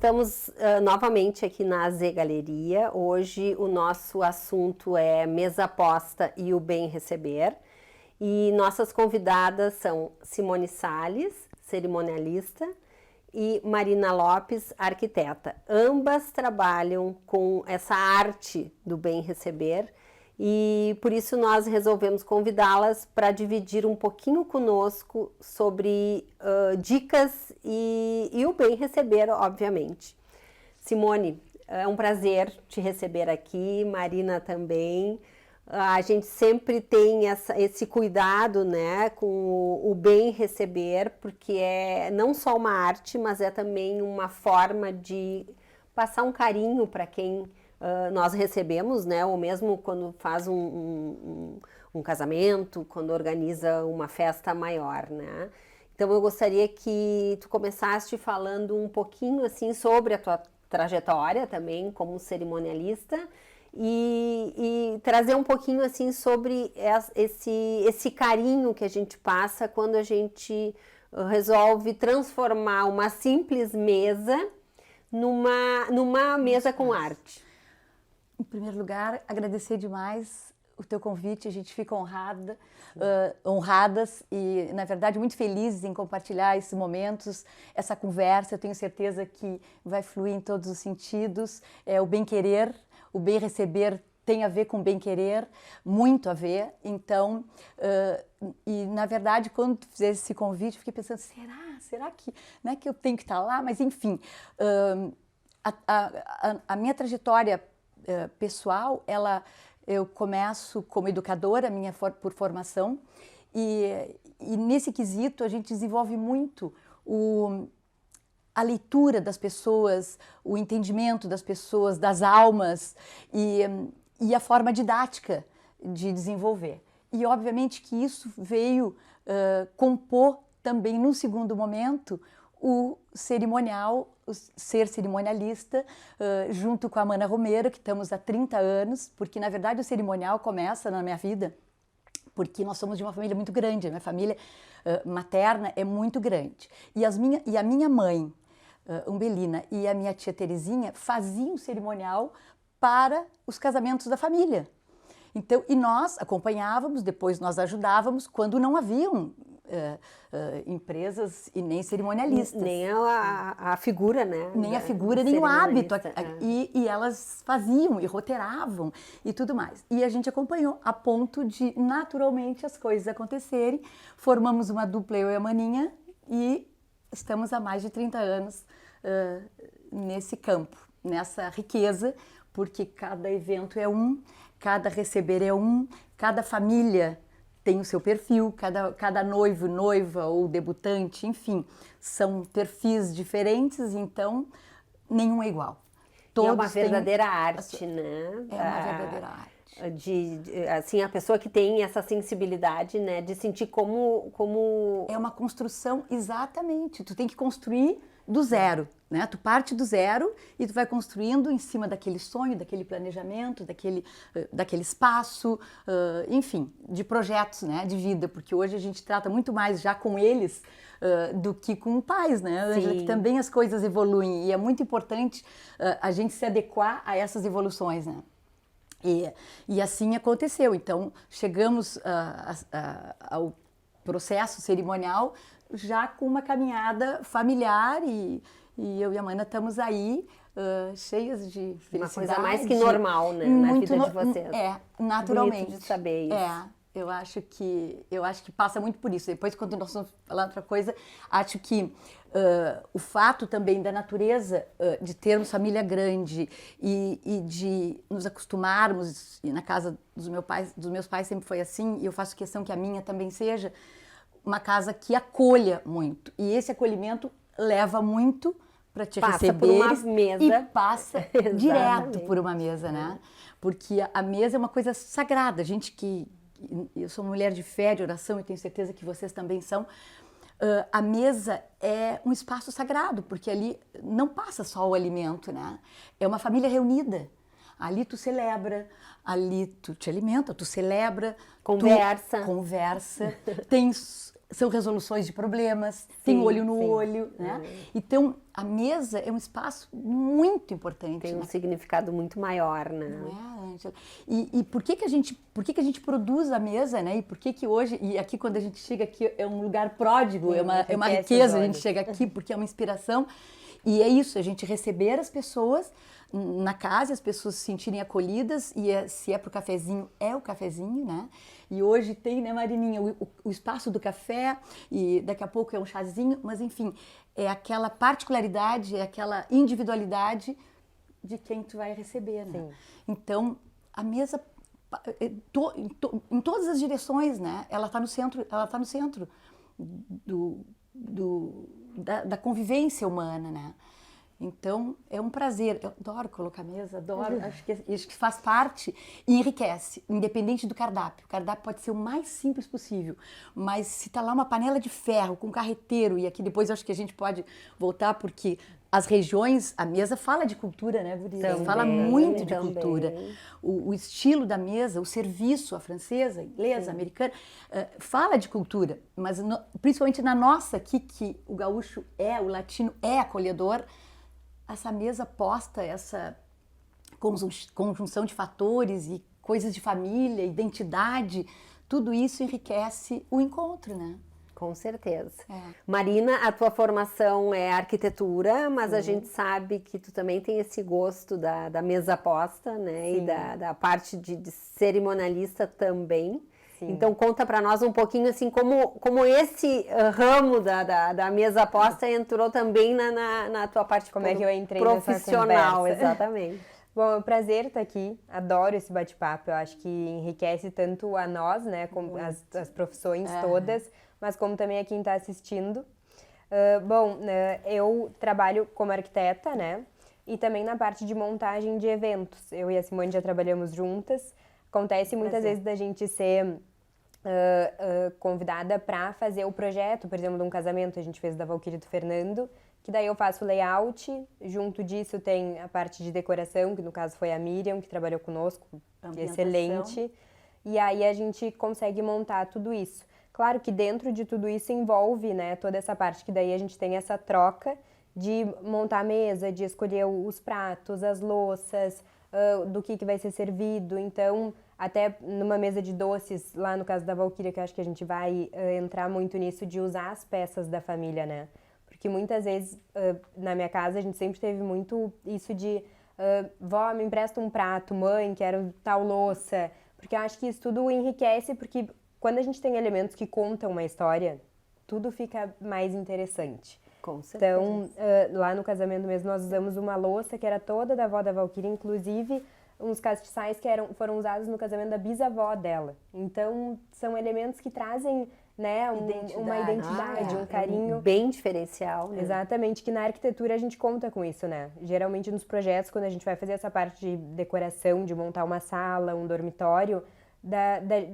Estamos novamente aqui na Z Galeria. Hoje o nosso assunto é mesa posta e o bem receber. E nossas convidadas são Simone Salles, cerimonialista, e Marina Lopes, arquiteta. Ambas trabalham com essa arte do bem receber e por isso nós resolvemos convidá-las para dividir um pouquinho conosco sobre dicas e o bem receber, obviamente. Simone, é um prazer te receber aqui, Marina também. A gente sempre tem esse cuidado, né, com o bem receber, porque é não só uma arte, mas é também uma forma de passar um carinho para quem nós recebemos, né, ou mesmo quando faz um casamento, quando organiza uma festa maior, né. Então eu gostaria que tu começasse falando um pouquinho assim sobre a tua trajetória também como cerimonialista, e trazer um pouquinho assim sobre esse carinho que a gente passa quando a gente resolve transformar uma simples mesa numa mesa com arte. Em primeiro lugar, agradecer demais o teu convite, a gente fica honradas e, na verdade, muito felizes em compartilhar esses momentos, essa conversa. Eu tenho certeza que vai fluir em todos os sentidos, o bem-querer. O bem receber tem a ver com bem querer, muito a ver. Então, e na verdade, quando tu fizesse esse convite, eu fiquei pensando, será que, não é que eu tenho que estar lá? Mas enfim, a minha trajetória pessoal, eu começo como educadora, por formação, e nesse quesito a gente desenvolve muito a leitura das pessoas, o entendimento das pessoas, das almas e a forma didática de desenvolver. E obviamente que isso veio compor também, num segundo momento, o cerimonial, o ser cerimonialista, junto com a Mana Romero, que estamos há 30 anos, porque na verdade o cerimonial começa na minha vida porque nós somos de uma família muito grande, a minha família materna é muito grande. E a minha mãe, Umbelina, e a minha tia Terezinha faziam cerimonial para os casamentos da família. Então, e nós acompanhávamos, depois nós ajudávamos, quando não haviam empresas e nem cerimonialistas. Nem a figura, né? Nem a figura, nem o hábito. E elas faziam e roteiravam e tudo mais. E a gente acompanhou a ponto de, naturalmente, as coisas acontecerem. Formamos uma dupla, eu e a Maninha, e estamos há mais de 30 anos nesse campo, nessa riqueza, porque cada evento é cada receber é cada família tem o seu perfil, cada noivo, noiva ou debutante, enfim, são perfis diferentes, então nenhum é igual. Todos é uma verdadeira arte, né? É uma verdadeira arte. Assim, a pessoa que tem essa sensibilidade, né, de sentir como... É uma construção, exatamente, tu tem que construir do zero, né? Tu parte do zero e tu vai construindo em cima daquele sonho, daquele planejamento, daquele espaço, enfim, de projetos, né, de vida, porque hoje a gente trata muito mais já com eles do que com pais, né, Ângela, que também as coisas evoluem e é muito importante a gente se adequar a essas evoluções, né? E assim aconteceu. Então, chegamos ao processo cerimonial já com uma caminhada familiar e eu e a Mana estamos aí cheias de felicidade. Uma coisa mais que normal, né, na vida de vocês. Naturalmente. Bonito de saber isso. Eu acho que passa muito por isso. Depois, quando nós vamos falar outra coisa, acho que o fato também da natureza de termos família grande e de nos acostumarmos, e na casa dos meus pais sempre foi assim, e eu faço questão que a minha também seja, uma casa que acolha muito. E esse acolhimento leva muito para te receber. Por uma mesa. E passa direto por uma mesa, né? Porque a mesa é uma coisa sagrada. Eu sou mulher de fé, de oração, e tenho certeza que vocês também são. A mesa é um espaço sagrado, porque ali não passa só o alimento, né? É uma família reunida. Ali tu celebra, ali tu te alimenta, tu celebra, conversa. Tens são resoluções de problemas, tem olho no olho, né? Então, a mesa é um espaço muito importante. Tem um significado muito maior, né? Não é, Ângela? E por que que a gente produz a mesa, né? E por que que hoje, e aqui quando a gente chega aqui é um lugar pródigo, é uma riqueza, a gente chega aqui porque é uma inspiração. E é isso, a gente receber as pessoas na casa, as pessoas se sentirem acolhidas, e se é pro cafezinho, é o cafezinho, né? E hoje tem, né, Marininha, o espaço do café, e daqui a pouco é um chazinho, mas enfim, é aquela particularidade, é aquela individualidade de quem tu vai receber, né? Sim. Então, a mesa, em todas as direções, né? Ela tá no centro da convivência humana, né? Então, é um prazer. Eu adoro colocar mesa, adoro. Acho que faz parte e enriquece, independente do cardápio. O cardápio pode ser o mais simples possível, mas se tá lá uma panela de ferro com carreteiro, e aqui depois acho que a gente pode voltar, porque as regiões, a mesa fala de cultura, né, Guria? Fala muito de cultura. O estilo da mesa, o serviço, a francesa, a inglesa, a americana, fala de cultura, mas principalmente na nossa aqui, que o gaúcho o latino é acolhedor, essa mesa posta, essa conjunção de fatores e coisas de família, identidade, tudo isso enriquece o encontro, né? Com certeza. Marina, a tua formação é arquitetura, mas a gente sabe que tu também tem esse gosto da mesa posta, né? Sim. E da parte de cerimonialista também. Sim. Então conta para nós um pouquinho assim como esse ramo da mesa posta entrou também na tua parte como é que eu entrei profissional, exatamente. Bom, é um prazer estar aqui, adoro esse bate-papo, eu acho que enriquece tanto a nós, né, como as profissões todas, mas como também a quem está assistindo. Eu trabalho como arquiteta, né, e também na parte de montagem de eventos. Eu e a Simone já trabalhamos juntas. Acontece muitas vezes da gente ser convidada para fazer o projeto, por exemplo, de um casamento, a gente fez da Valquíria do Fernando, que daí eu faço o layout, junto disso tem a parte de decoração, que no caso foi a Miriam, que trabalhou conosco, excelente, e aí a gente consegue montar tudo isso. Claro que dentro de tudo isso envolve, né, toda essa parte que daí a gente tem essa troca de montar a mesa, de escolher os pratos, as louças, do que vai ser servido. Então, até numa mesa de doces, lá no caso da Valquíria, que eu acho que a gente vai entrar muito nisso, de usar as peças da família, né? Porque muitas vezes, na minha casa, a gente sempre teve muito isso de vó, me empresta um prato, mãe, quero tal louça. Porque eu acho que isso tudo enriquece, porque quando a gente tem elementos que contam uma história, tudo fica mais interessante. Com certeza. Então, lá no casamento mesmo, nós usamos uma louça que era toda da avó da Valquíria, inclusive uns castiçais que foram usados no casamento da bisavó dela. Então, são elementos que trazem, né, uma identidade, um carinho. Bem diferencial, né? Exatamente, que na arquitetura a gente conta com isso, né? Geralmente nos projetos, quando a gente vai fazer essa parte de decoração, de montar uma sala, um dormitório,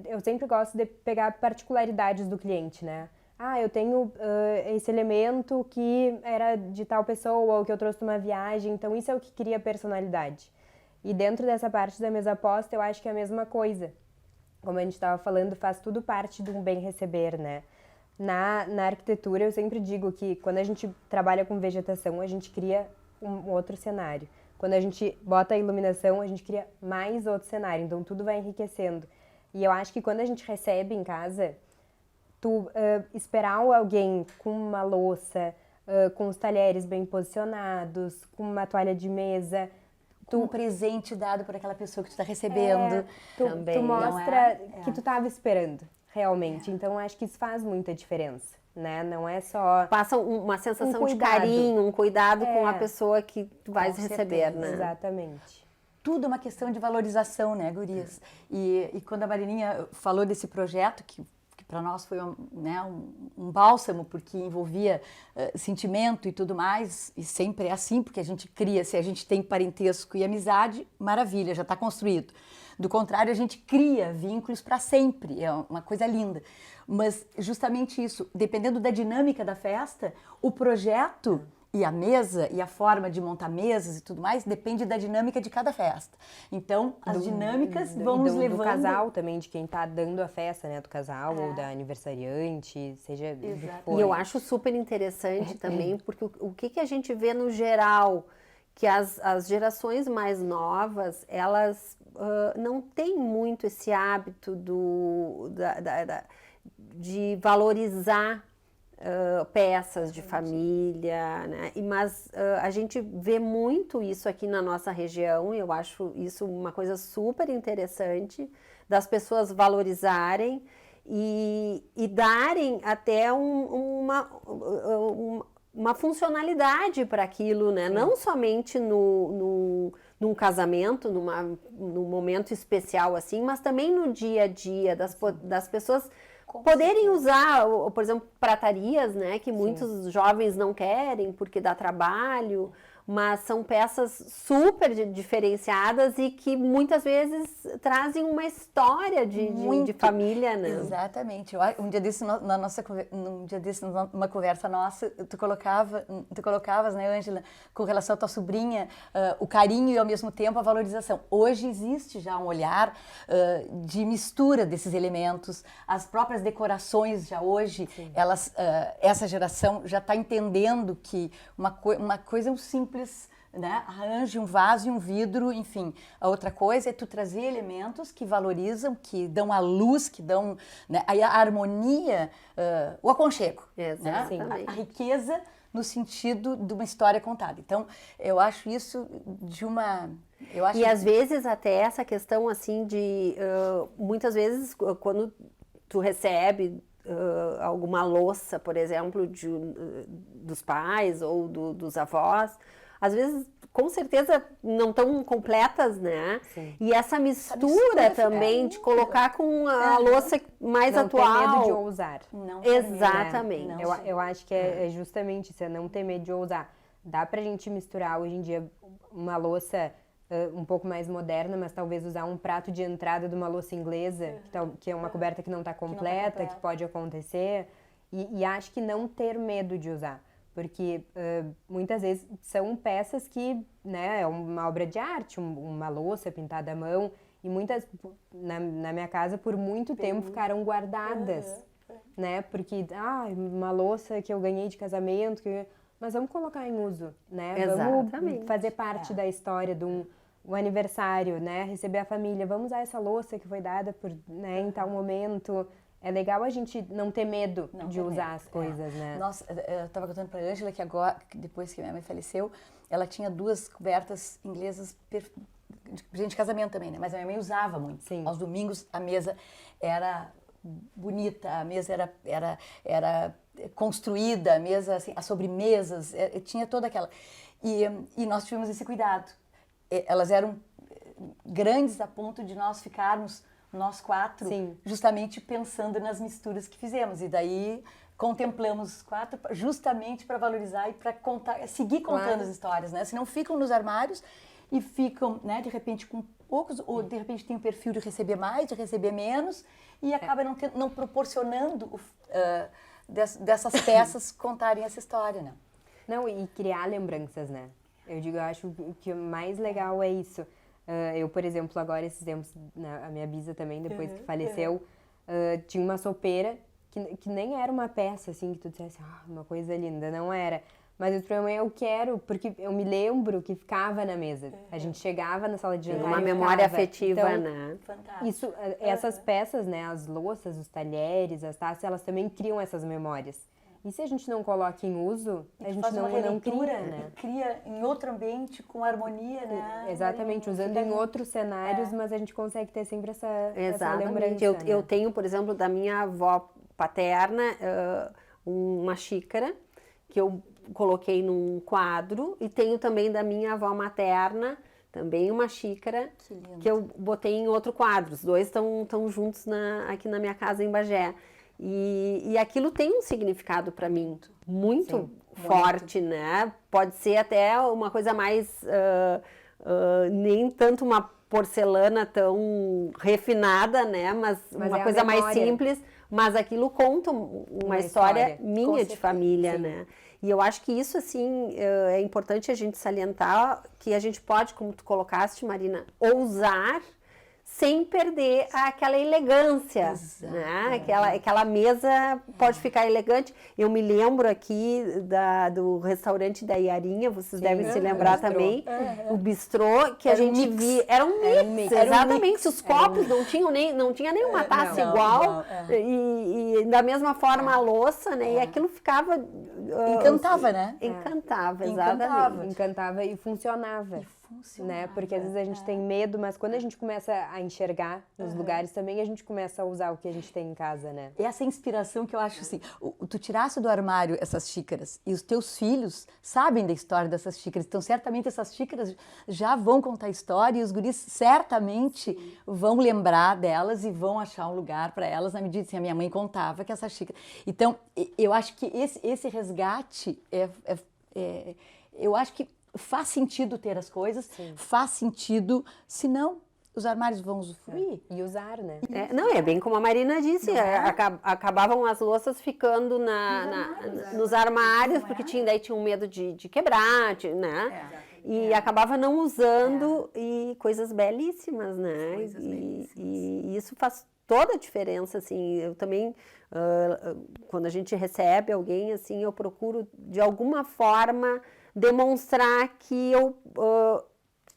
eu sempre gosto de pegar particularidades do cliente, né? Eu tenho esse elemento que era de tal pessoa ou que eu trouxe de uma viagem, então isso é o que cria personalidade. E dentro dessa parte da mesa posta, eu acho que é a mesma coisa. Como a gente estava falando, faz tudo parte de um bem receber, né? Na arquitetura, eu sempre digo que quando a gente trabalha com vegetação, a gente cria um outro cenário. Quando a gente bota a iluminação, a gente cria mais outro cenário, então tudo vai enriquecendo. E eu acho que quando a gente recebe em casa, esperar alguém com uma louça, com os talheres bem posicionados, com uma toalha de mesa, um presente dado por aquela pessoa que tu está recebendo. Tu mostra que tu estava esperando, realmente. Então, acho que isso faz muita diferença, né? Não é só... Passa uma sensação de carinho, um cuidado com a pessoa que tu vais receber, né? Exatamente. Tudo é uma questão de valorização, né, gurias? E quando a Marininha falou desse projeto, que para nós foi um bálsamo, porque envolvia sentimento e tudo mais, e sempre é assim, porque a gente cria, se a gente tem parentesco e amizade, maravilha, já está construído. Do contrário, a gente cria vínculos para sempre, é uma coisa linda. Mas justamente isso, dependendo da dinâmica da festa, o projeto E a mesa e a forma de montar mesas e tudo mais depende da dinâmica de cada festa. Então, as dinâmicas vão nos levando... Do casal também, de quem tá dando a festa, né? Do casal ou da aniversariante, seja do que for. E eu acho super interessante também, porque o que a gente vê no geral, que as gerações mais novas, elas não têm muito esse hábito de valorizar peças de família, né? Mas a gente vê muito isso aqui na nossa região, e eu acho isso uma coisa super interessante, das pessoas valorizarem e darem até uma funcionalidade para aquilo, né? Não somente num casamento, num momento especial assim, mas também no dia a dia das pessoas poderem usar, por exemplo, pratarias, né? Que muitos jovens não querem porque dá trabalho, mas são peças super diferenciadas e que muitas vezes trazem uma história de família, né? Exatamente. Um dia desse, numa conversa nossa, tu colocavas, né, Ângela, com relação à tua sobrinha, o carinho e ao mesmo tempo a valorização. Hoje existe já um olhar de mistura desses elementos, as próprias decorações já hoje, essa geração já está entendendo que uma coisa é um simples, né? Arranje um vaso e um vidro, enfim. A outra coisa é tu trazer elementos que valorizam, que dão a luz, que dão, né, a harmonia, o aconchego, né? A riqueza no sentido de uma história contada. Então, eu acho isso E às vezes até essa questão assim de... muitas vezes quando tu recebe alguma louça, por exemplo, dos pais ou dos avós, às vezes, com certeza, não estão completas, né? Sim. E essa mistura também de colocar com a louça mais atual. Não ter medo de ousar. Não Exatamente. Medo, né? Eu acho que é justamente isso, é não ter medo de ousar. Dá pra gente misturar hoje em dia uma louça um pouco mais moderna, mas talvez usar um prato de entrada de uma louça inglesa, que é uma coberta que não está completa, que pode acontecer. E acho que não ter medo de usar. Porque muitas vezes são peças que, né, é uma obra de arte, uma louça pintada à mão, e muitas, na minha casa, por muito tempo ficaram guardadas, né, porque, uma louça que eu ganhei de casamento, mas vamos colocar em uso, né, Exatamente. Vamos fazer parte da história de um aniversário, né, receber a família, vamos usar essa louça que foi dada né, em tal momento. É legal a gente não ter medo de usar as coisas, né? Nossa, eu estava contando para a Ângela que agora, depois que minha mãe faleceu, ela tinha 2 cobertas inglesas de casamento também, né? Mas a minha mãe usava muito. Sim. Aos domingos a mesa era bonita, a mesa era construída, a mesa, assim, as sobremesas, tinha toda aquela... E nós tivemos esse cuidado. Elas eram grandes a ponto de nós ficarmos... nós 4, justamente pensando nas misturas que fizemos. E daí contemplamos 4 justamente para valorizar e para contar, seguir contando as histórias, né? Senão ficam nos armários e ficam, né, de repente com poucos, ou de repente tem o perfil de receber mais, de receber menos, e acaba não proporcionando dessas peças contarem essa história, né? Não, e criar lembranças, né? Eu acho que o mais legal é isso. Eu, por exemplo, agora esses tempos, a minha bisa também, depois que faleceu, tinha uma sopeira que nem era uma peça, assim, que tu dissesse, uma coisa linda, não era. Mas eu disse pra minha mãe, eu quero, porque eu me lembro que ficava na mesa. A gente chegava na sala de jantar uma e memória ficava. afetiva, então, né? Fantástico. Essas peças, né, as louças, os talheres, as taças, elas também criam essas memórias. E se a gente não coloca em uso, a gente não cria, né? Cria em outro ambiente, com harmonia, né? Exatamente, usando em outros cenários, mas a gente consegue ter sempre essa lembrança. Eu tenho, por exemplo, da minha avó paterna, uma xícara que eu coloquei num quadro, e tenho também da minha avó materna, também uma xícara que eu botei em outro quadro. Os dois estão juntos aqui na minha casa em Bagé. E aquilo tem um significado para mim muito forte, né? Pode ser até uma coisa mais, nem tanto uma porcelana tão refinada, né? Mas uma coisa mais simples, mas aquilo conta uma história minha de família, né? E eu acho que isso, assim, é importante a gente salientar, que a gente pode, como tu colocaste, Marina, ousar sem perder aquela elegância, né? Aquela mesa pode ficar elegante. Eu me lembro aqui do restaurante da Iarinha, vocês devem se lembrar também, o bistrô, que a gente via, era um mix, exatamente, os copos não tinha nenhuma taça igual, e da mesma forma a louça, né? E aquilo ficava... Encantava, né? Encantava, exatamente. Encantava e funcionava. Né? Porque às vezes a gente tem medo, mas quando a gente começa a enxergar nos lugares também, a gente começa a usar o que a gente tem em casa, né? Essa inspiração que eu acho assim, tu tirasse do armário essas xícaras e os teus filhos sabem da história dessas xícaras, então certamente essas xícaras já vão contar história e os guris certamente vão lembrar delas e vão achar um lugar para elas na medida que a minha mãe contava que essa xícara... Então, eu acho que esse resgate eu acho que faz sentido ter as coisas, faz sentido, senão os armários vão usufruir. E usar, né? Não, é bem como a Marina disse, acabavam as louças ficando nos armários, porque daí tinham medo de quebrar, né? E acabava não usando, e coisas belíssimas, né? E isso faz toda a diferença, assim. Eu também, quando a gente recebe alguém, assim, eu procuro, de alguma forma, demonstrar que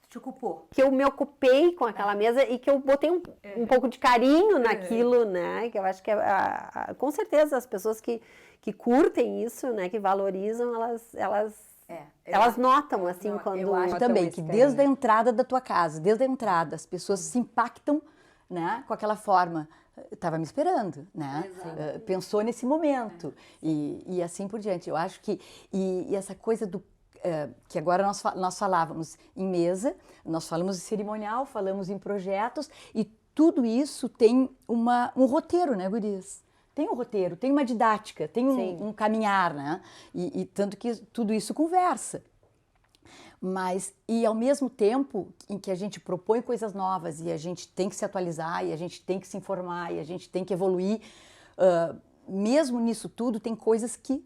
te ocupou. Que eu me ocupei com aquela mesa e que eu botei um pouco de carinho naquilo, né? Que eu acho que com certeza as pessoas que curtem isso, né? Que valorizam, elas notam, assim, quando... Eu acho também que desde a entrada da tua casa, desde a entrada, as pessoas se impactam, né? Com aquela forma. Estava me esperando, né? Pensou nesse momento e assim por diante. Eu acho que e essa coisa que agora nós falávamos em mesa, nós falamos em cerimonial, falamos em projetos e tudo isso tem um roteiro, né, gurias? Tem um roteiro, tem uma didática, tem um caminhar, né? E tanto que tudo isso conversa. Mas, e ao mesmo tempo em que a gente propõe coisas novas e a gente tem que se atualizar e a gente tem que se informar e a gente tem que evoluir, mesmo nisso tudo tem coisas que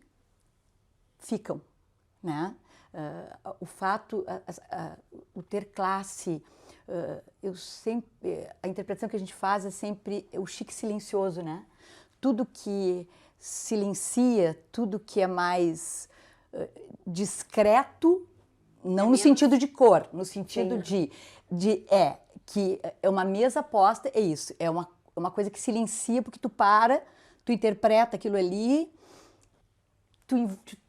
ficam, né? O fato, o ter classe, a interpretação que a gente faz é sempre o chique silencioso, né? Tudo que silencia, tudo que é mais discreto, não no sentido de cor, no sentido que é uma mesa posta, é isso, é uma coisa que silencia porque tu interpreta aquilo ali,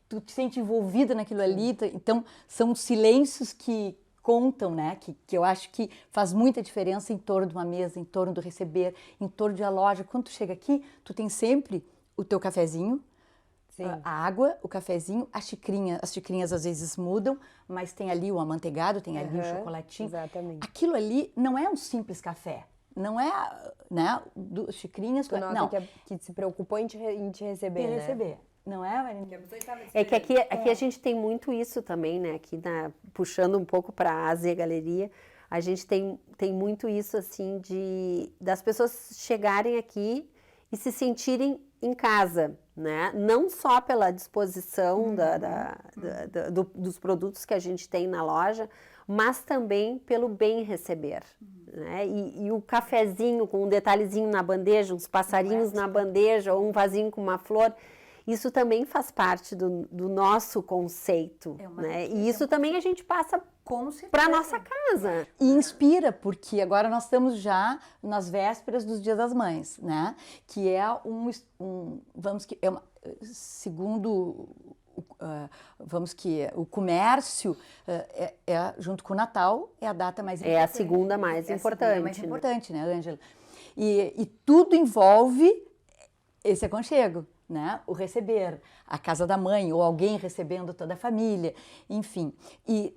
tu te sente envolvida naquilo ali, então são silêncios que contam, né, que eu acho que faz muita diferença em torno de uma mesa, em torno do receber, em torno de a loja. Quando tu chega aqui, tu tem sempre o teu cafezinho, a água, o cafezinho, as xicrinhas às vezes mudam, mas tem ali o amanteigado, tem ali o chocolatinho. Exatamente. Aquilo ali não é um simples café, não é, né, xicrinhas... Não. Que se preocupou em te receber, em né? receber. Não é, Marina? É que aqui a gente tem muito isso também, né? Aqui puxando um pouco para a AZ Galeria, a gente tem muito isso, assim, das pessoas chegarem aqui e se sentirem em casa, né? Não só pela disposição dos produtos que a gente tem na loja, mas também pelo bem receber, né? E o cafezinho com um detalhezinho na bandeja, uns passarinhos na bandeja, ou um vasinho com uma flor, isso também faz parte do nosso conceito, né? E isso também a gente passa para a nossa casa. E inspira, porque agora nós estamos já nas vésperas dos Dias das Mães, né? Que é o comércio, junto com o Natal, é a data mais importante. É a segunda mais importante. Mais importante, né, Ângela? E tudo envolve esse aconchego, né? O receber, a casa da mãe, ou alguém recebendo toda a família, enfim. E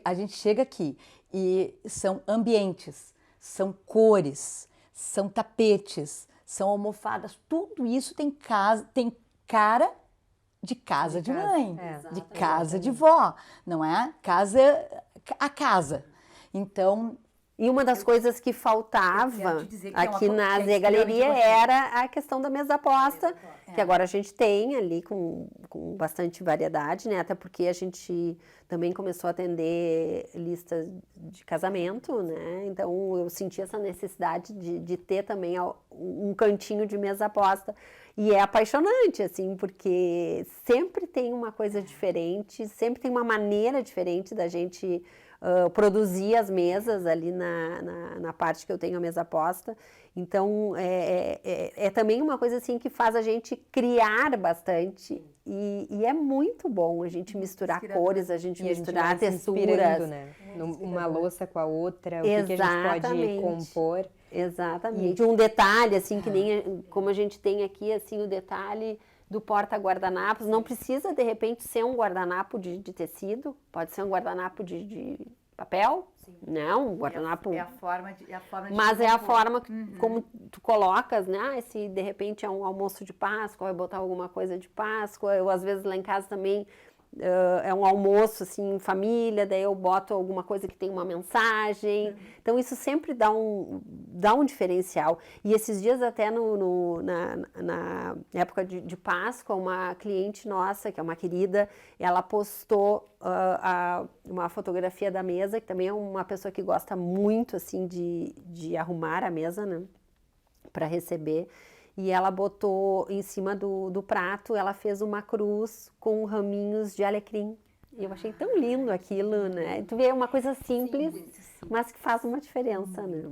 a gente chega aqui e são ambientes, são cores, são tapetes, são almofadas, tudo isso tem cara de casa de mãe, de casa de vó, não é? A casa. Então... E uma das coisas que faltava aqui na AZ Galeria era a questão da mesa posta, que agora a gente tem ali com bastante variedade, né? Até porque a gente também começou a atender listas de casamento, né? Então eu senti essa necessidade de ter também um cantinho de mesa posta. E é apaixonante, assim, porque sempre tem uma coisa diferente, sempre tem uma maneira diferente da gente produzir as mesas ali na parte que eu tenho a mesa posta. Então, é também uma coisa assim que faz a gente criar bastante e é muito bom a gente misturar cores, a gente misturar texturas. Né? Uma louça com a outra, o que a gente pode compor. Exatamente. Um detalhe, assim, que nem como a gente tem aqui, assim, o detalhe do porta-guardanapos, não precisa, de repente, ser um guardanapo de tecido, pode ser um guardanapo de papel, não, um guardanapo... É a forma de mas é a forma como tu colocas, né? Se de repente é um almoço de Páscoa, vai botar alguma coisa de Páscoa, eu às vezes lá em casa também é um almoço assim em família, daí eu boto alguma coisa que tem uma mensagem, então isso sempre dá um diferencial. E esses dias até na época de Páscoa, uma cliente nossa, que é uma querida, ela postou uma fotografia da mesa, que também é uma pessoa que gosta muito assim de arrumar a mesa, né, para receber. E ela botou em cima do prato, ela fez uma cruz com raminhos de alecrim. E eu achei tão lindo aquilo, né? Tu vê, é uma coisa simples, mas que faz uma diferença, né?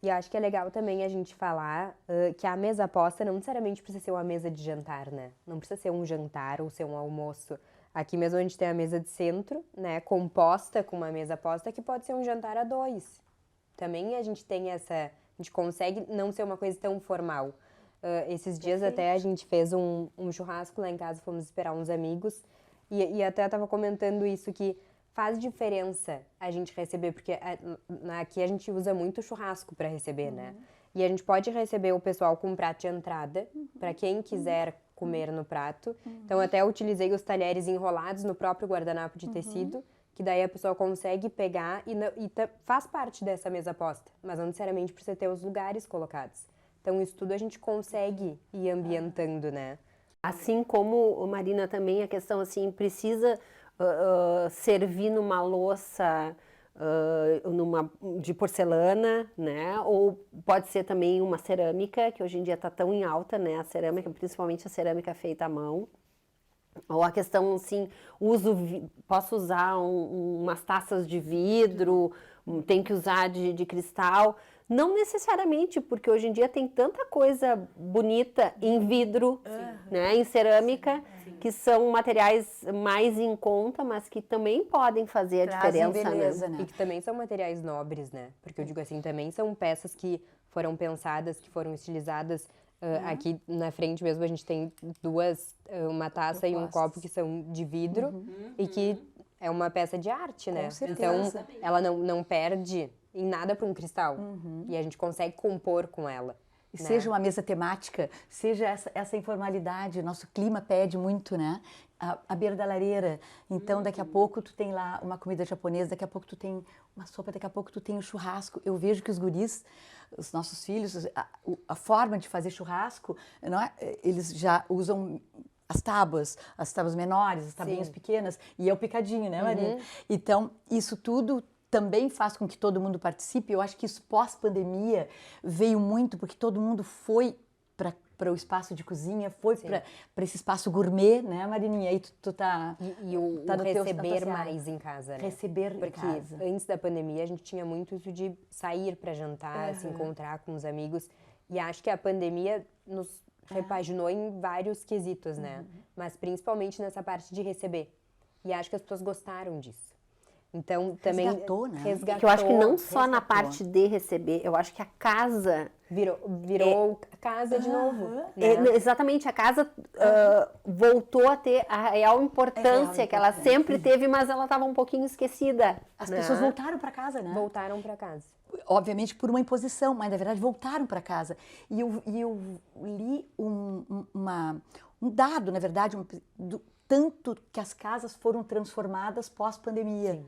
E eu acho que é legal também a gente falar que a mesa posta não necessariamente precisa ser uma mesa de jantar, né? Não precisa ser um jantar ou ser um almoço. Aqui mesmo a gente tem a mesa de centro, né? Composta com uma mesa posta, que pode ser um jantar a dois. Também a gente tem essa... A gente consegue não ser uma coisa tão formal. Esses dias até a gente fez um churrasco lá em casa, fomos esperar uns amigos, e até eu tava comentando isso, que faz diferença a gente receber, porque aqui a gente usa muito churrasco para receber, né? E a gente pode receber o pessoal com um prato de entrada, para quem quiser comer no prato. Então até eu utilizei os talheres enrolados no próprio guardanapo de tecido, que daí a pessoa consegue pegar e faz parte dessa mesa posta, mas não necessariamente precisa ter os lugares colocados. Então isso tudo a gente consegue ir ambientando, né? Assim como, Marina, também a questão assim, precisa servir numa louça de porcelana, né? Ou pode ser também uma cerâmica, que hoje em dia está tão em alta, né? A cerâmica, principalmente a cerâmica feita à mão. Ou a questão, assim, posso usar umas taças de vidro, tem que usar de cristal. Não necessariamente, porque hoje em dia tem tanta coisa bonita em vidro, né, em cerâmica, que são materiais mais em conta, mas que também podem fazer a diferença, beleza, né? E que também são materiais nobres, né? Porque eu digo assim, também são peças que foram pensadas, que foram estilizadas. Aqui na frente mesmo a gente tem uma taça e um copo que são de vidro e que é uma peça de arte, né? Com certeza. Então ela não perde em nada para um cristal e a gente consegue compor com ela. E seja uma mesa temática, seja essa informalidade, nosso clima pede muito, né? A beira da lareira, então daqui a pouco tu tem lá uma comida japonesa, daqui a pouco tu tem uma sopa, daqui a pouco tu tem o churrasco. Eu vejo que os guris, os nossos filhos, a forma de fazer churrasco, não é? Eles já usam as tábuas menores, as tabuinhas pequenas, e é o picadinho, né, Maria? Então, isso tudo também faz com que todo mundo participe. Eu acho que isso pós-pandemia veio muito porque todo mundo foi para o espaço de cozinha, foi para esse espaço gourmet, né, Marininha? Aí tu tá... E o receber mais em casa, né? Receber porque em casa. Antes da pandemia a gente tinha muito isso de sair para jantar, se encontrar com os amigos. E acho que a pandemia nos repaginou em vários quesitos, né? Mas principalmente nessa parte de receber. E acho que as pessoas gostaram disso. Então, também resgatou, né? Que eu acho que não só na parte de receber, eu acho que a casa... Virou casa de novo. Né? Exatamente, a casa voltou a ter a real importância que ela sempre teve, mas ela estava um pouquinho esquecida. As pessoas voltaram para casa, né? Voltaram para casa. Obviamente por uma imposição, mas na verdade voltaram para casa. E eu li um dado, na verdade, tanto que as casas foram transformadas pós-pandemia,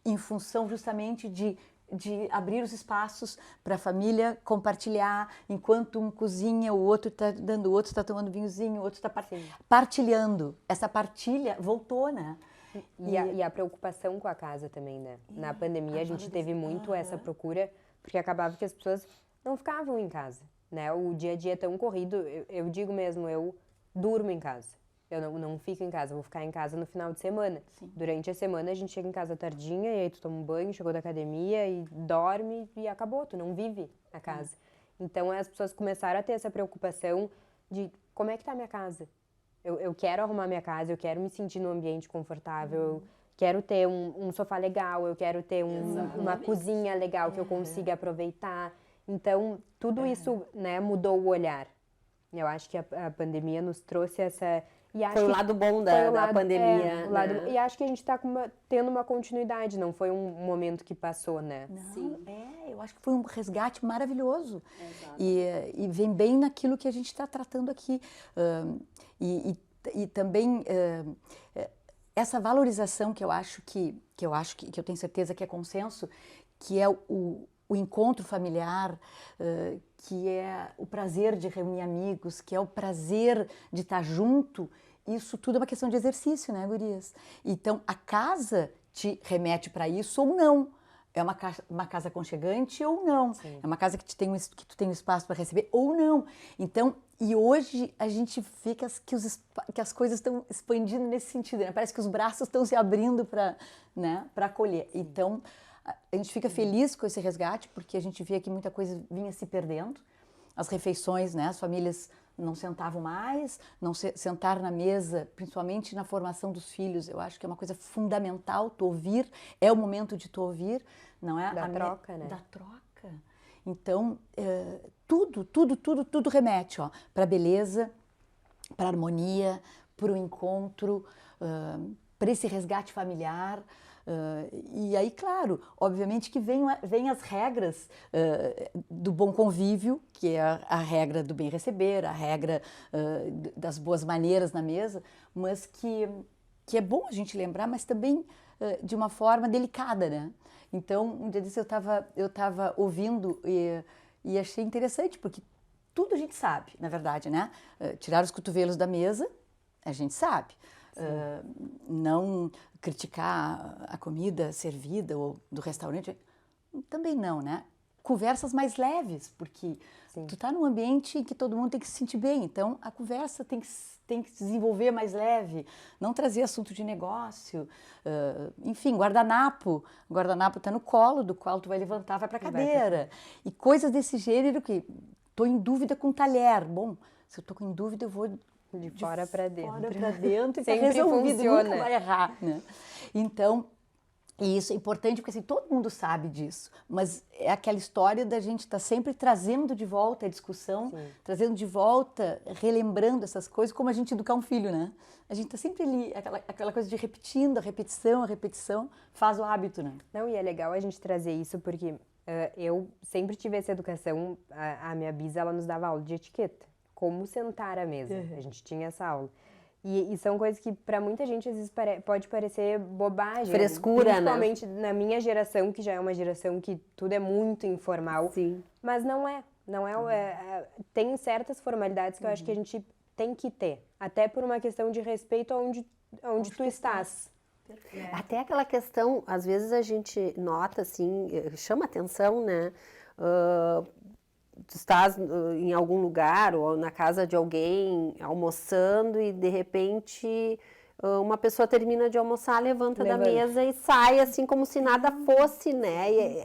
em função justamente de de abrir os espaços para a família compartilhar, enquanto um cozinha, o outro está dando, o outro está tomando vinhozinho, o outro está partilhando. Essa partilha voltou, né? E a preocupação com a casa também, né? Na pandemia a gente teve muito essa procura, porque acabava que as pessoas não ficavam em casa, né? O dia a dia é tão corrido, eu digo mesmo, eu durmo em casa. Eu não fico em casa, eu vou ficar em casa no final de semana. Sim. Durante a semana a gente chega em casa tardinha, e aí tu toma um banho, chegou da academia e dorme e acabou, tu não vive a casa. Então as pessoas começaram a ter essa preocupação de como é que tá a minha casa? Eu quero arrumar minha casa, eu quero me sentir num ambiente confortável, eu quero ter um sofá legal, eu quero ter uma cozinha legal que eu consiga aproveitar. Então, tudo isso, né, mudou o olhar. Eu acho que a pandemia nos trouxe essa... E acho Foi o que lado bom foi da pandemia. né? E acho que a gente está tendo uma continuidade, não foi um momento que passou, né? Não, eu acho que foi um resgate maravilhoso. E vem bem naquilo que a gente está tratando aqui. E também essa valorização que eu tenho certeza que é consenso, que é o encontro familiar, que é o prazer de reunir amigos, que é o prazer de estar junto. Isso tudo é uma questão de exercício, né, gurias? Então, a casa te remete para isso ou não. É uma casa aconchegante ou não. Sim. É uma casa que tu tem um espaço para receber ou não. Então, e hoje a gente vê que as coisas estão expandindo nesse sentido, né? Parece que os braços estão se abrindo para, né, para acolher. Sim. Então, a gente fica feliz com esse resgate, porque a gente via que muita coisa vinha se perdendo. As refeições, né? As famílias não sentavam mais, não sentar na mesa, principalmente na formação dos filhos, eu acho que é uma coisa fundamental, tu ouvir, é o momento de tu ouvir, não é? Da troca, né? Da troca. Então, tudo remete, ó, para a beleza, para a harmonia, para o encontro, para esse resgate familiar. E aí, claro, obviamente que vem as regras do bom convívio, que é a regra do bem receber, a regra das boas maneiras na mesa, mas que é bom a gente lembrar, mas também de uma forma delicada, né? Então, um dia desse eu tava ouvindo e achei interessante, porque tudo a gente sabe, na verdade, né? Tirar os cotovelos da mesa, a gente sabe. Não criticar a comida servida ou do restaurante, também não, né? Conversas mais leves, porque tu tá num ambiente em que todo mundo tem que se sentir bem, então a conversa tem que se desenvolver mais leve, não trazer assunto de negócio, enfim, guardanapo tá no colo, do qual tu vai levantar, vai pra cadeira, e coisas desse gênero que tô em dúvida com talher, bom, se eu tô em dúvida eu vou de fora para dentro. Fora para dentro e tá sempre resolvido, funciona. nunca vai errar, né? Então, e isso é importante porque assim, todo mundo sabe disso, mas é aquela história da gente estar sempre trazendo de volta a discussão, trazendo de volta, relembrando essas coisas, como a gente educar um filho, né? A gente está sempre ali, aquela coisa de repetindo, a repetição, faz o hábito, né? Não, e é legal a gente trazer isso porque eu sempre tive essa educação, a minha bisa, ela nos dava aula de etiqueta. Como sentar à mesa. A gente tinha essa aula. E são coisas que para muita gente às vezes pode parecer bobagem. Frescura, principalmente na minha geração, que já é uma geração que tudo é muito informal. Sim. Mas não é. Tem certas formalidades que eu acho que a gente tem que ter. Até por uma questão de respeito aonde tu estás. Até aquela questão, às vezes a gente nota assim, chama atenção, né? Tu estás em algum lugar ou na casa de alguém almoçando e de repente uma pessoa termina de almoçar, levanta da mesa e sai assim como se nada fosse, né?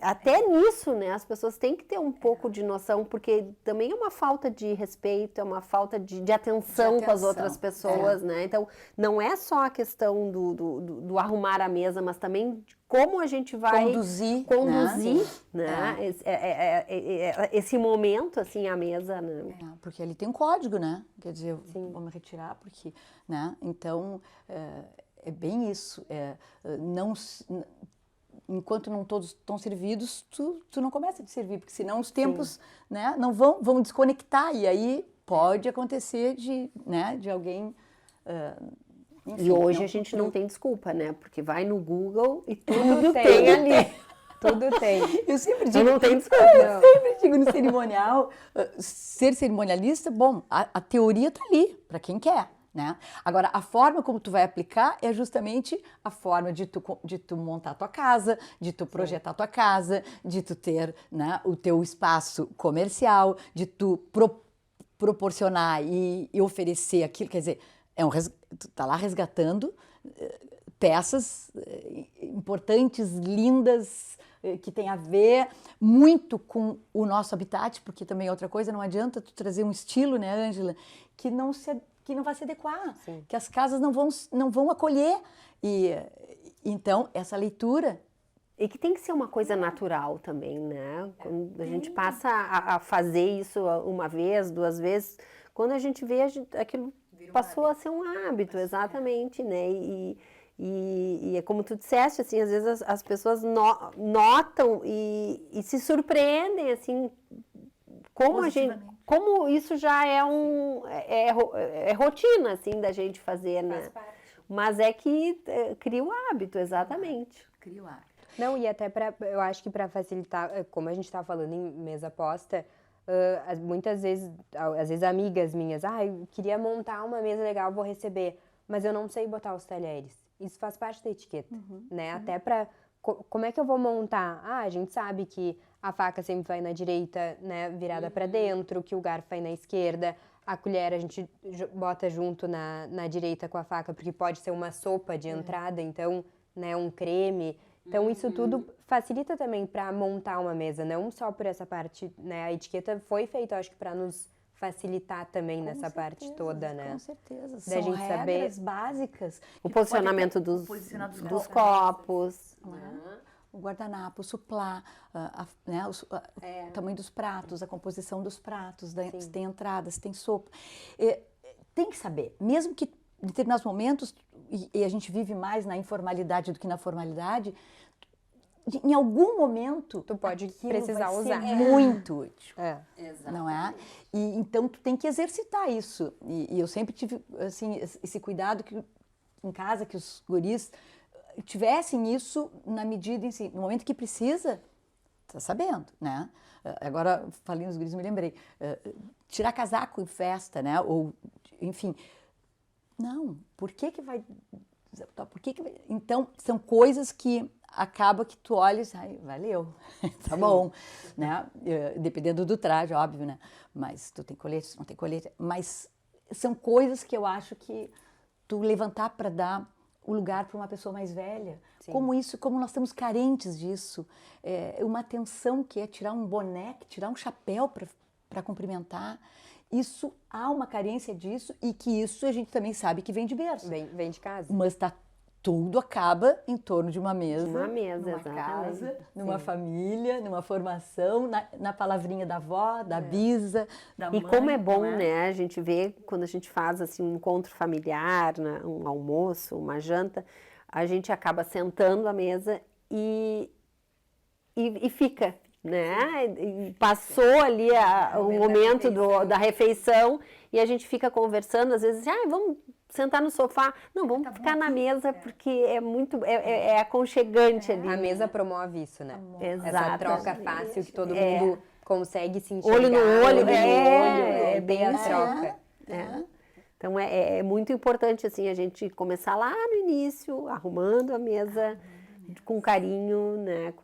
Até nisso, né? As pessoas têm que ter um pouco de noção, porque também é uma falta de respeito, é uma falta de atenção com as outras pessoas, né? Então, não é só a questão do arrumar a mesa, mas também de como a gente vai conduzir, né? Esse momento, assim, à mesa, né? Porque ali tem um código, né? Quer dizer, vamos retirar, porque, né? Então, é bem isso. Enquanto não todos estão servidos, tu não começa a te servir, porque senão os tempos, né, não vão desconectar, e aí pode acontecer de alguém... enfim, e hoje a gente não tem desculpa, né? Porque vai no Google e tudo tem ali. Tudo tem. Eu sempre Eu digo, não tenho desculpa. eu sempre digo no cerimonial, ser cerimonialista, bom, a teoria tá ali, para quem quer, né? Agora, a forma como tu vai aplicar é justamente a forma de tu montar a tua casa, de tu projetar a tua casa, de tu ter, né, o teu espaço comercial, de tu proporcionar e oferecer aquilo, quer dizer, tu tá lá resgatando peças importantes, lindas, que tem a ver muito com o nosso habitat, porque também é outra coisa, não adianta tu trazer um estilo, né, Ângela, que não vai se adequar, Sim. que as casas não vão acolher. E então, essa leitura... E que tem que ser uma coisa natural também, né? Quando a gente passa a fazer isso uma vez, 2 vezes, quando a gente vê, aquilo passou a ser um hábito, exatamente, né? E é como tu disseste, assim, às vezes as pessoas notam e se surpreendem, assim, como isso já é rotina, assim, da gente fazer, né? Mas é que cria o hábito, exatamente. Cria o hábito. Não, e até eu acho que para facilitar, como a gente estava falando em mesa posta, muitas vezes, às vezes amigas minhas, eu queria montar uma mesa legal, vou receber, mas eu não sei botar os talheres. Isso faz parte da etiqueta, né? Até para, como é que eu vou montar? A gente sabe que a faca sempre vai na direita, né, virada para dentro, que o garfo vai na esquerda, a colher a gente bota junto na direita com a faca, porque pode ser uma sopa de entrada, então, né, um creme. Então, isso tudo facilita também para montar uma mesa, não só por essa parte, né? A etiqueta foi feita, acho que, para nos facilitar também nessa parte toda, né? Com certeza. Da São gente regras saber básicas. O posicionamento dos copos. O guardanapo, o suplá, né, o tamanho dos pratos, a composição dos pratos, se tem entrada, se tem sopa. Tem que saber, mesmo que em determinados momentos, e a gente vive mais na informalidade do que na formalidade, em algum momento Tu pode aquilo precisar vai usar. ser muito útil, Exatamente. não é? E então tu tem que exercitar isso. E eu sempre tive assim esse cuidado que em casa que os guris tivessem isso na medida em si, no momento que precisa, tá sabendo, né? Agora falei nos guris, me lembrei, tirar casaco em festa, né? Ou enfim, não, por que vai... Então, são coisas que acaba que tu olhas, valeu, tá bom, né? Dependendo do traje, óbvio, né? Mas tu tem colete, tu não tem colete, mas são coisas que eu acho que tu levantar para dar o lugar para uma pessoa mais velha, como nós estamos carentes disso, uma atenção que é tirar um boné, tirar um chapéu para cumprimentar. Isso, há uma carência disso e que isso a gente também sabe que vem de berço. Vem de casa. Mas tudo acaba em torno de uma mesa. Uma mesa, numa exatamente. casa, numa família, numa formação, na palavrinha da avó, da bisa, da mãe. E como é bom, né? A gente vê quando a gente faz assim, um encontro familiar, né? Um almoço, uma janta, a gente acaba sentando à mesa e fica, né? E passou ali o momento da refeição e a gente fica conversando, às vezes, vamos sentar no sofá. Não, vamos ficar na mesa porque é muito, é aconchegante ali. A mesa promove isso, né? Exato. Essa troca fácil que todo mundo consegue se enxergar. Olho no olho, é bem a troca. Então é muito importante assim a gente começar lá no início, arrumando a mesa com carinho, né?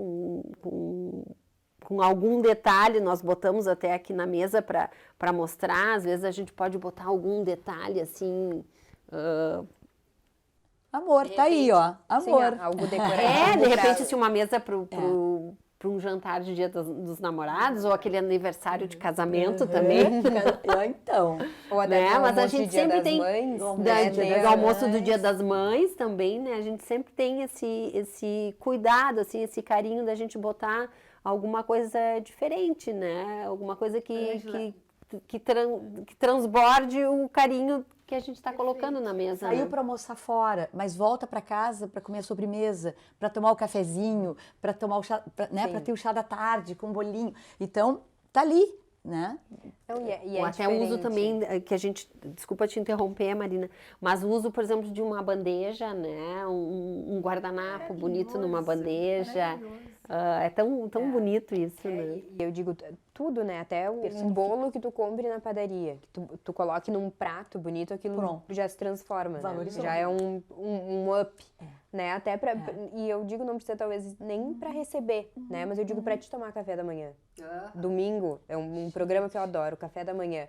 Com algum detalhe, nós botamos até aqui na mesa para mostrar, às vezes a gente pode botar algum detalhe assim... Amor, tá aí, ó, amor. Sim, algo decorativo. De repente, se uma mesa para um jantar de Dia dos Namorados, ou aquele aniversário de casamento também. Então. Ou até né? Mas a gente dia sempre das tem mães, do almoço do Dia das Mães também, né? A gente sempre tem esse cuidado, assim, esse carinho da gente botar alguma coisa diferente, né? Alguma coisa que transborde o carinho que a gente está colocando na mesa. Saiu para almoçar fora, mas volta para casa para comer a sobremesa, para tomar o cafezinho, para tomar o chá, para ter o chá da tarde com um bolinho. Então, tá ali, né? Não, Ou até o uso também, que a gente, desculpa te interromper, Marina, mas o uso, por exemplo, de uma bandeja, né? Um guardanapo bonito numa bandeja. É tão bonito isso, né? E eu digo tudo, né? Até um bolo que tu compre na padaria, que tu coloque num prato bonito, aquilo já se transforma, né? Já é um up, né? Até e eu digo, não precisa talvez nem para receber, né? Mas eu digo para te tomar café da manhã. Domingo é um programa que eu adoro, café da manhã.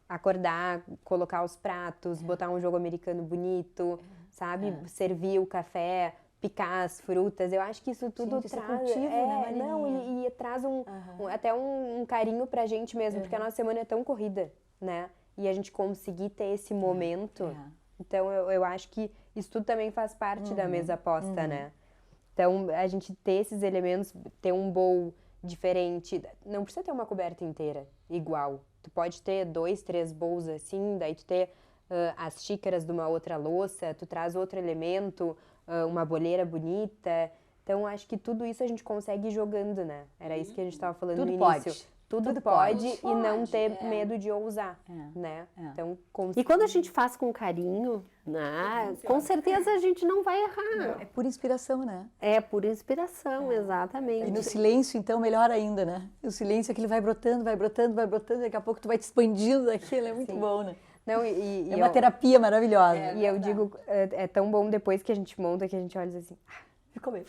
Acordar, colocar os pratos, botar um jogo americano bonito, sabe? Servir o café, picar as frutas. Eu acho que isso tudo Gente, traz... isso é cultivo, né, Marininha? Não, e traz até um carinho pra gente mesmo, porque a nossa semana é tão corrida, né? E a gente conseguir ter esse momento... Então, eu acho que isso tudo também faz parte da mesa posta, né? Então, a gente ter esses elementos, ter um bowl diferente, não precisa ter uma coberta inteira igual. Tu pode ter 2, 3 bowls assim, daí tu ter as xícaras de uma outra louça, tu traz outro elemento, uma boleira bonita. Então, acho que tudo isso a gente consegue ir jogando, né? Era isso que a gente estava falando Tudo no pode. início. Tudo pode e não ter medo de ousar, né? Então, E quando a gente faz com carinho, né? Com certeza a gente não vai errar. É por inspiração, né? É por inspiração, exatamente. E no silêncio, então, melhor ainda, né? O silêncio é que ele vai brotando, daqui a pouco tu vai te expandindo daquilo, é muito bom, né? Não, é uma terapia maravilhosa. E eu digo, é tão bom depois que a gente monta, que a gente olha assim, ficou bem.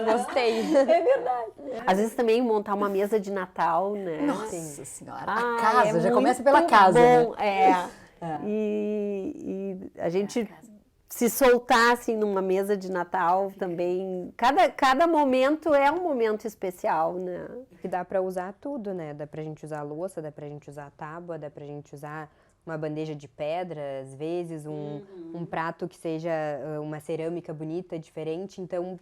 Gostei. É verdade. Às vezes também montar uma mesa de Natal, né? Nossa Senhora, a É casa, já começa muito pela casa, bom, né? E a gente se soltar assim numa mesa de Natal também, cada momento é um momento especial, né? E dá pra usar tudo, né? Dá pra gente usar louça, dá pra gente usar tábua, dá pra gente usar uma bandeja de pedra, às vezes, um prato que seja uma cerâmica bonita, diferente. Então,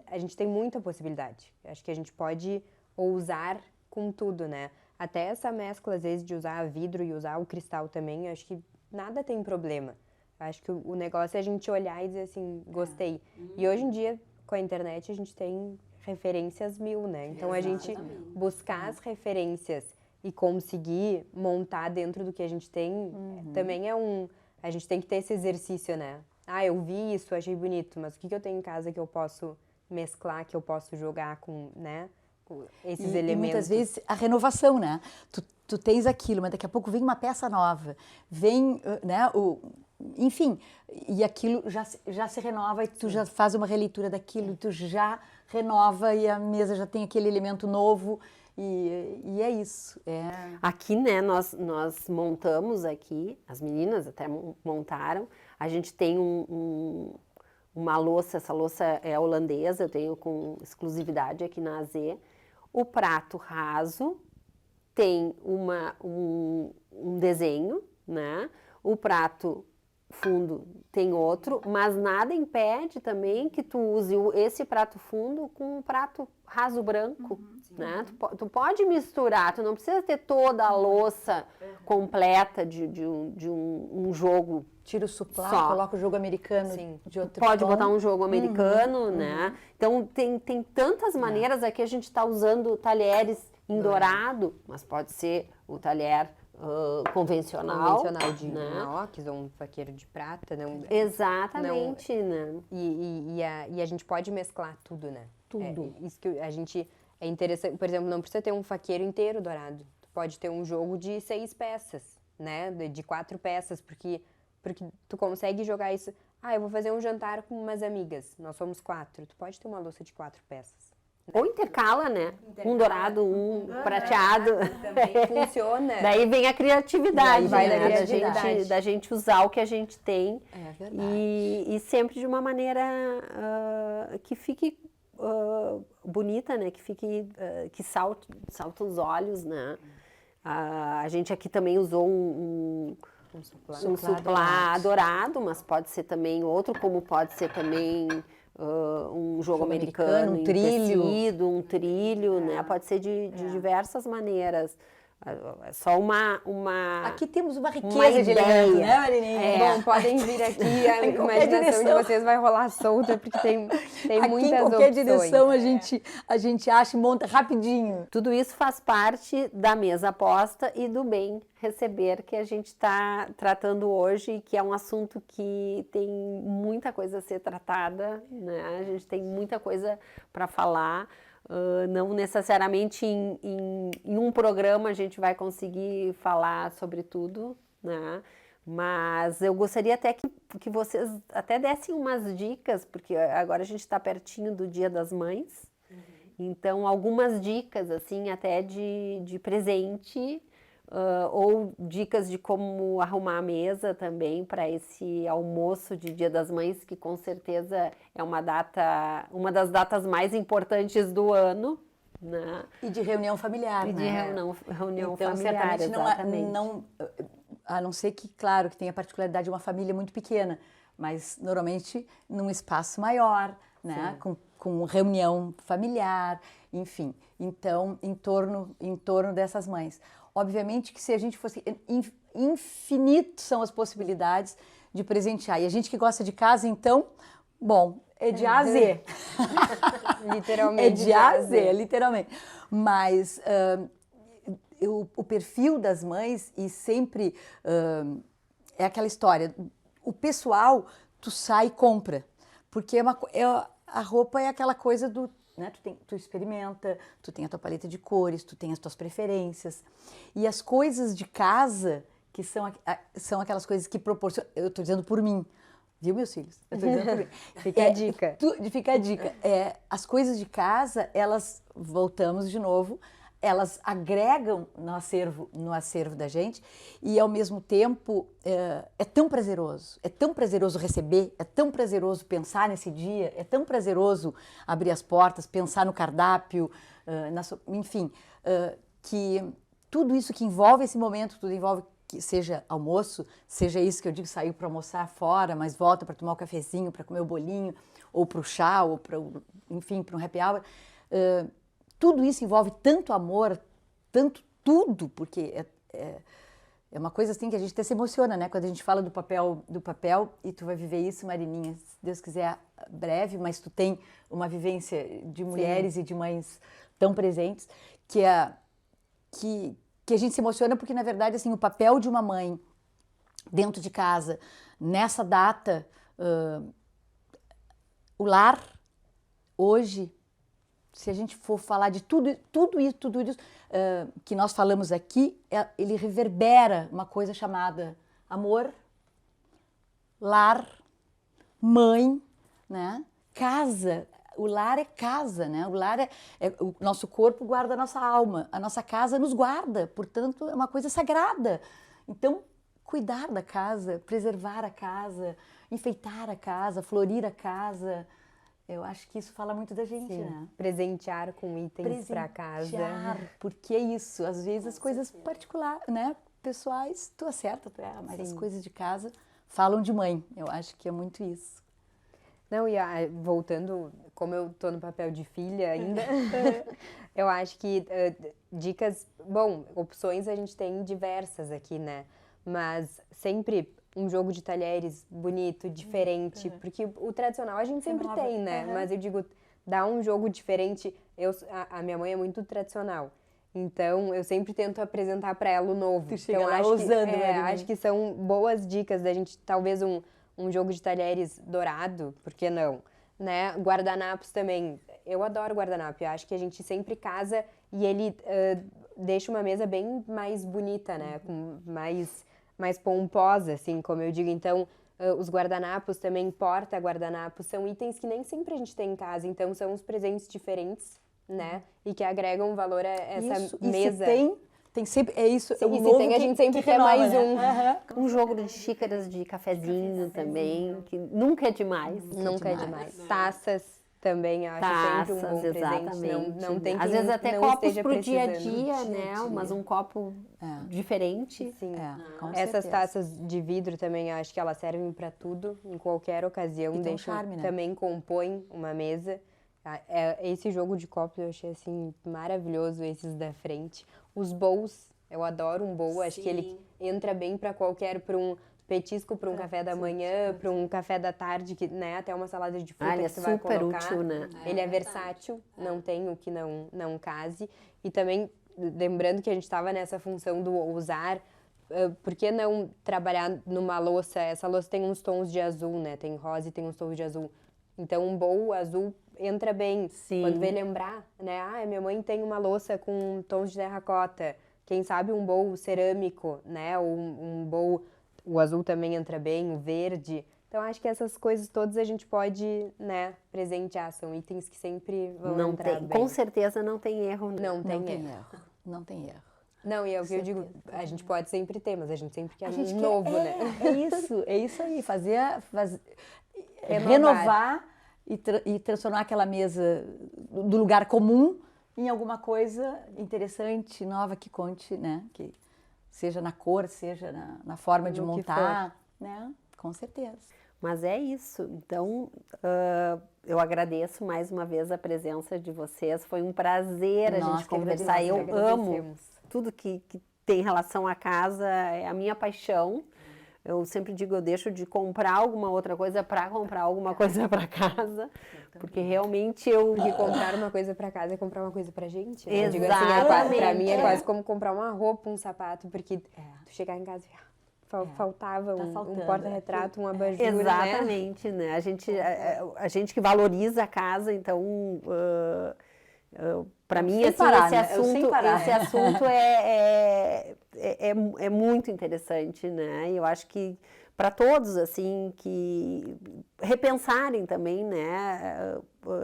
a gente tem muita possibilidade. Acho que a gente pode ousar com tudo, né? Até essa mescla, às vezes, de usar vidro e usar o cristal também, acho que nada tem problema. Acho que o negócio é a gente olhar e dizer assim, gostei. E hoje em dia, com a internet, a gente tem referências 1000, né? Então, a gente buscar as referências e conseguir montar dentro do que a gente tem, também a gente tem que ter esse exercício, né? Eu vi isso, achei bonito, mas o que eu tenho em casa que eu posso mesclar, que eu posso jogar com, né? Com esses elementos. E muitas vezes a renovação, né? Tu tens aquilo, mas daqui a pouco vem uma peça nova, vem, né? Enfim, e aquilo já se renova e tu já faz uma releitura daquilo, tu já renova e a mesa já tem aquele elemento novo. E é isso. Aqui, né, nós montamos aqui, as meninas até montaram, a gente tem uma louça, essa louça é holandesa, eu tenho com exclusividade aqui na AZ. O prato raso tem um desenho, né? O prato fundo tem outro, mas nada impede também que tu use esse prato fundo com um prato raso branco, né? Tu pode misturar, tu não precisa ter toda a louça completa de um jogo. Tira o suplá, só. Coloca o jogo americano de outro Pode tom. botar um jogo americano, né? Então tem tantas maneiras. Aqui a gente está usando talheres em dourado, mas pode ser o talher convencional de inox ou um faqueiro de prata, não? Exatamente, né? E a gente pode mesclar tudo, né? Tudo. Isso que a gente é interessante, por exemplo, não precisa ter um faqueiro inteiro dourado. Tu pode ter um jogo de 6 peças, né? De 4 peças, porque tu consegue jogar isso. Eu vou fazer um jantar com umas amigas. Nós somos 4. Tu pode ter uma louça de 4 peças. Ou intercala, né? Um dourado, um prateado. Também funciona. Daí vem a criatividade, Vai né? da criatividade. Da gente usar o que a gente tem. É verdade. E sempre de uma maneira que fique bonita, né? Que fique, que salta os olhos, né? A gente aqui também usou um suplá dourado, mas pode ser também outro, como pode ser também um jogo americano, um trilho, tecido, um trilho, né? Pode ser de diversas maneiras. É só uma Aqui temos uma riqueza uma de elementos, ideia. né, Marininha? Bom, podem vir aqui, a Em qualquer imaginação de direção. vocês vai rolar solta, porque tem Aqui em muitas qualquer opções. direção a gente acha e monta rapidinho. Tudo isso faz parte da mesa aposta e do bem receber que a gente está tratando hoje, que é um assunto que tem muita coisa a ser tratada, né? A gente tem muita coisa para falar. Não necessariamente em um programa a gente vai conseguir falar sobre tudo, né? Mas eu gostaria até que vocês até dessem umas dicas, porque agora a gente está pertinho do Dia das Mães. Então, algumas dicas, assim, até de presente, ou dicas de como arrumar a mesa também para esse almoço de Dia das Mães, que com certeza é uma das datas mais importantes do ano, né? E de reunião familiar, E de né? reunião Então, familiar, certamente exatamente. a não ser que, claro, que tem a particularidade de uma família muito pequena, mas normalmente num espaço maior, né? Com reunião familiar, enfim. Então, em torno dessas mães. Obviamente que se a gente fosse... Infinito são as possibilidades de presentear. E a gente que gosta de casa, então, bom, é de A a Z. Literalmente. É de A a Z, literalmente. Mas o perfil das mães e sempre é aquela história. O pessoal, tu sai e compra. Porque a roupa é aquela coisa do... Né? Tu experimenta, tu tem a tua paleta de cores, tu tem as tuas preferências. E as coisas de casa, que são aquelas coisas que proporcionam... Eu estou dizendo por mim, viu, meus filhos? Eu estou dizendo por mim. Fica a dica. Fica a dica. As coisas de casa, elas, voltamos de novo, elas agregam no acervo da gente e, ao mesmo tempo, é tão prazeroso receber, é tão prazeroso pensar nesse dia, é tão prazeroso abrir as portas, pensar no cardápio, enfim, que tudo isso que envolve esse momento, tudo envolve que seja almoço, seja isso que eu digo, saiu para almoçar fora, mas volta para tomar um cafezinho, para comer o bolinho, ou para o chá, ou para, enfim, para um happy hour. Tudo isso envolve tanto amor, tanto tudo, porque é uma coisa assim que a gente até se emociona, né? Quando a gente fala do papel, e tu vai viver isso, Marininha, se Deus quiser, breve, mas tu tem uma vivência de mulheres Sim. E de mães tão presentes, que a gente se emociona porque, na verdade, assim, o papel de uma mãe dentro de casa, nessa data, o lar, hoje, se a gente for falar de tudo isso que nós falamos aqui, ele reverbera uma coisa chamada amor, lar, mãe, né? Casa. O lar é casa, né? O lar o nosso corpo guarda a nossa alma, a nossa casa nos guarda, portanto, é uma coisa sagrada. Então, cuidar da casa, preservar a casa, enfeitar a casa, florir a casa... Eu acho que isso fala muito da gente, Sim. né? Presentear com itens para casa. Porque é isso. Às vezes as coisas particulares, né? Pessoais, tu acerta, mas Sim. As coisas de casa falam de mãe. Eu acho que é muito isso. Não, e voltando, como eu tô no papel de filha ainda, eu acho que dicas... Bom, opções a gente tem diversas aqui, né? Mas sempre... um jogo de talheres bonito, diferente, porque o tradicional a gente sempre tem, né? Mas eu digo, dá um jogo diferente. A minha mãe é muito tradicional, então eu sempre tento apresentar para ela o novo. Tu chega então lá ousando, acho que são boas dicas da gente, talvez um jogo de talheres dourado, por que não? Né? Guardanapos também, eu adoro guardanapo, eu acho que a gente sempre casa e ele deixa uma mesa bem mais bonita, né? Com mais pomposa, assim, como eu digo. Então, os guardanapos também, porta-guardanapos, são itens que nem sempre a gente tem em casa. Então, são uns presentes diferentes, né? E que agregam valor a essa mesa. E se tem sempre, é isso. Sim, e se tem, a gente sempre quer mais né? Um jogo de xícaras de cafezinho também, que nunca é demais. Nunca é demais. Taças também, eu acho sempre um bom presente. Não tem Às vezes até copos pro dia a dia, né? Mas um copo diferente. Sim. Com Essas certeza. taças de vidro também, eu acho que elas servem para tudo, em qualquer ocasião. E deixam, charme, né? Também compõem uma mesa. Esse jogo de copos eu achei assim maravilhoso, esses da frente. Os bowls Eu adoro um bowl, acho que ele entra bem para um petisco, para um café da manhã, para um café da tarde, que, né, até uma salada de fruta Ele é que tu vai super colocar. útil, né? Ele é versátil, não tem o que não case. E também, lembrando que a gente estava nessa função do usar, por que não trabalhar numa louça? Essa louça tem uns tons de azul, né? Tem rosa e tem uns tons de azul. Então, um bowl azul entra bem. Sim. Quando vê lembrar, né? Ah, minha mãe tem uma louça com tons de terracota. Quem sabe um bowl cerâmico, né? Ou um bowl... O azul também entra bem, o verde. Então, acho que essas coisas todas a gente pode, né, presentear. São itens que sempre vão entrar bem. Com certeza não tem erro. Não tem erro. erro. Não tem erro. Não, e é o que eu digo, a gente pode sempre ter, mas a gente sempre quer um novo, né? É isso aí, renovar e transformar aquela mesa do lugar comum em alguma coisa interessante, nova, que conte, né? Que seja na cor, seja na forma de montar, né? Com certeza. Mas é isso. Então, eu agradeço mais uma vez a presença de vocês. Foi um prazer a gente conversar. Eu amo tudo que tem relação à casa, é a minha paixão. Eu sempre digo, eu deixo de comprar alguma outra coisa para comprar alguma coisa para casa, porque realmente Porque comprar uma coisa para casa é comprar uma coisa pra gente, né? Exatamente. Digo assim, pra mim é quase como comprar uma roupa, um sapato, porque tu chegar em casa e faltava um porta-retrato, um abajur, exatamente, né? A gente que valoriza a casa, então... para mim, assim, esse assunto é muito interessante, né? Eu acho que para todos, assim, que repensarem também, né?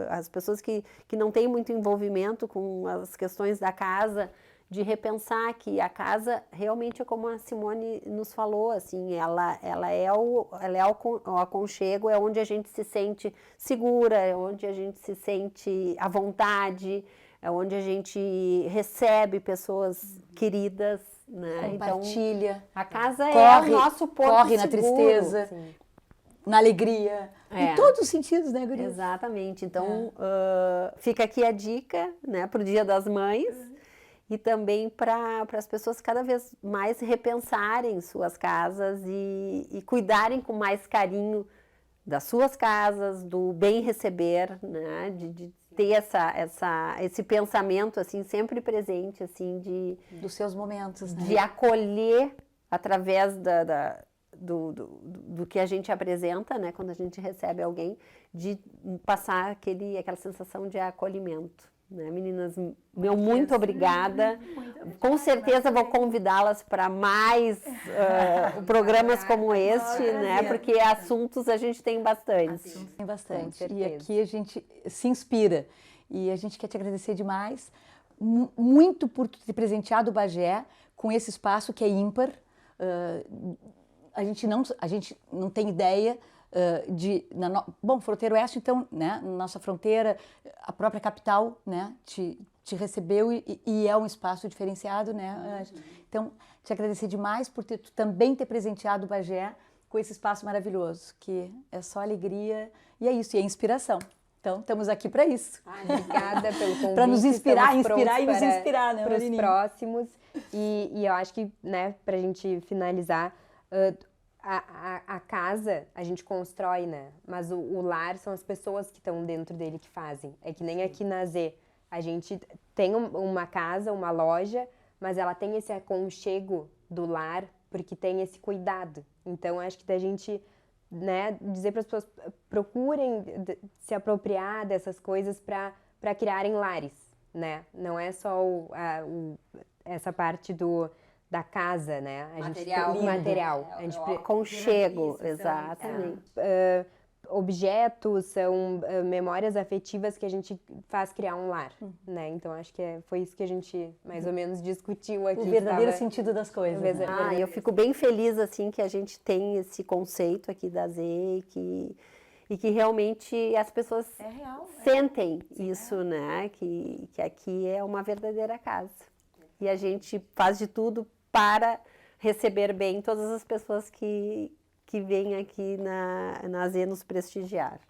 As pessoas que não têm muito envolvimento com as questões da casa, de repensar que a casa realmente é como a Simone nos falou, assim, ela é o aconchego, é onde a gente se sente segura, é onde a gente se sente à vontade, é onde a gente recebe pessoas queridas, né? Compartilha. Então, a casa é o nosso porto corre seguro. Na tristeza, na alegria, em todos os sentidos, né, Gurias? Exatamente. Então, fica aqui a dica, né, para o Dia das Mães. E também para as pessoas cada vez mais repensarem suas casas e cuidarem com mais carinho das suas casas, do bem receber, né? De ter esse pensamento assim sempre presente, assim, dos seus momentos, né? De acolher através do que a gente apresenta, né? Quando a gente recebe alguém, de passar aquela sensação de acolhimento. Né, meninas, muito obrigada. Com certeza vou convidá-las para mais programas como este, né? Porque assuntos a gente tem bastante. Tem bastante. E aqui a gente se inspira. E a gente quer te agradecer demais, muito por ter presenteado o Bagé com esse espaço que é ímpar. A gente não tem ideia bom, Fronteira Oeste, então, né, nossa fronteira, a própria capital, né, te recebeu e é um espaço diferenciado, né? Então, te agradecer demais por também ter presenteado o Bagé com esse espaço maravilhoso, que é só alegria e é isso, e é inspiração. Então, estamos aqui para isso. Obrigada pelo convite. Para nos inspirar e nos inspirar, né, para os próximos. E eu acho que, né, para a gente finalizar, a casa a gente constrói, né? Mas o lar são as pessoas que estão dentro dele que fazem. É que nem aqui na Z. A gente tem uma casa, uma loja, mas ela tem esse aconchego do lar porque tem esse cuidado. Então, acho que da gente, né, dizer para as pessoas, procurem se apropriar dessas coisas para criarem lares, né? Não é só essa parte da casa, né? Material. A gente aconchego, exatamente. Objetos são memórias afetivas que a gente faz criar um lar, né? Então acho que foi isso que a gente mais ou menos discutiu aqui. O verdadeiro sentido das coisas. Né? Eu fico bem feliz assim que a gente tem esse conceito aqui da Z e que realmente as pessoas sentem isso, né? Que aqui é uma verdadeira casa. E a gente faz de tudo para receber bem todas as pessoas que vêm aqui na Z nos prestigiar.